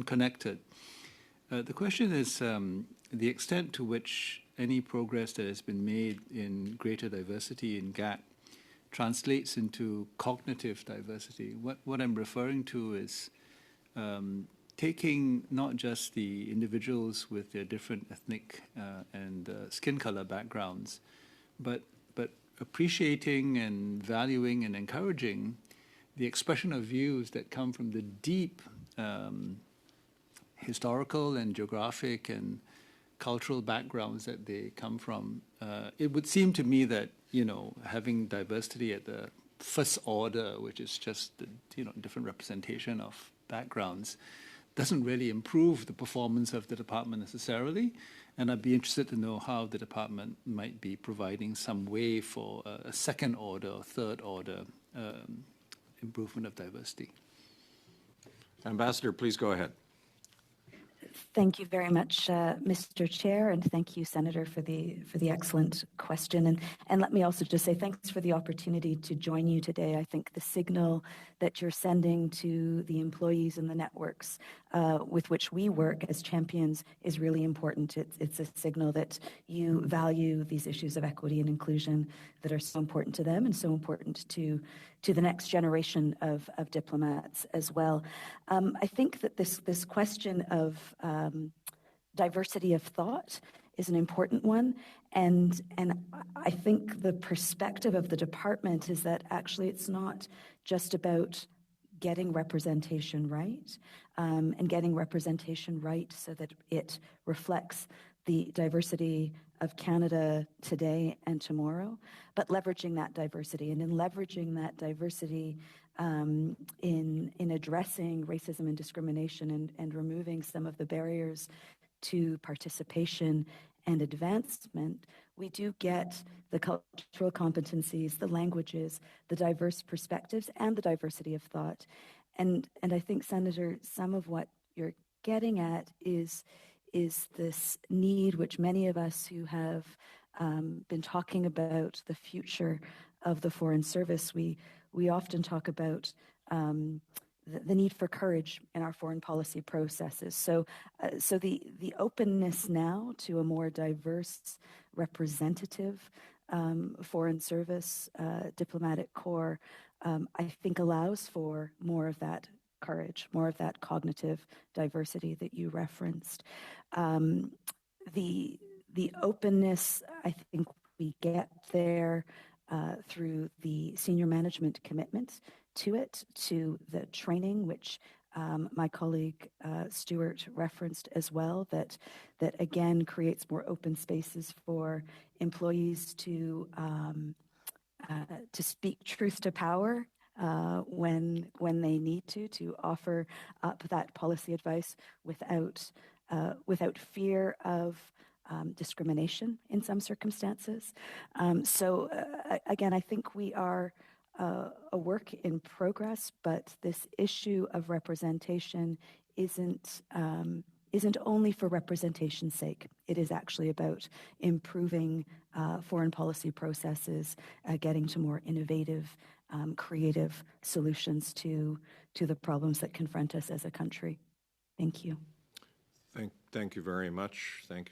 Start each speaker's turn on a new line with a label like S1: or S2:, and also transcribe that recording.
S1: connected. The question is the extent to which any progress that has been made in greater diversity in GAT translates into cognitive diversity. What I'm referring to is taking not just the individuals with their different ethnic and skin color backgrounds, but appreciating and valuing and encouraging the expression of views that come from the deep historical and geographic and cultural backgrounds that they come from. It would seem to me that, having diversity at the first order, which is just the, different representation of backgrounds, doesn't really improve the performance of the department necessarily. And I'd be interested to know how the department might be providing some way for a second order or third order improvement of diversity.
S2: Ambassador, please go ahead.
S3: Thank you very much, Mr. Chair, and thank you, Senator, for the excellent question. And let me also just say thanks for the opportunity to join you today. I think the signal that you're sending to the employees in the networks with which we work as champions is really important. It's a signal that you value these issues of equity and inclusion that are so important to them and so important to the next generation of diplomats as well. I think that this question of diversity of thought is an important one, and I think the perspective of the department is that actually it's not just about getting representation right, and getting representation right so that it reflects the diversity of Canada today and tomorrow, but leveraging that diversity. And in leveraging that diversity in addressing racism and discrimination and removing some of the barriers to participation and advancement, we do get the cultural competencies, the languages, the diverse perspectives, and the diversity of thought. And I think, Senator, some of what you're getting at is this need, which many of us who have been talking about the future of the Foreign Service, we often talk about the need for courage in our foreign policy processes. So the openness now to a more diverse, representative Foreign Service diplomatic corps, I think allows for more of that courage, more of that cognitive diversity that you referenced. The openness, I think we get there through the senior management commitment to it, to the training, which my colleague Stuart referenced as well, that again creates more open spaces for employees to speak truth to power when they need to offer up that policy advice without fear of discrimination in some circumstances. So again, I think we are a work in progress, but this issue of representation isn't only for representation's sake. It is actually about improving foreign policy processes, getting to more innovative, creative solutions to the problems that confront us as a country. Thank you.
S2: Thank you very much. Thank you.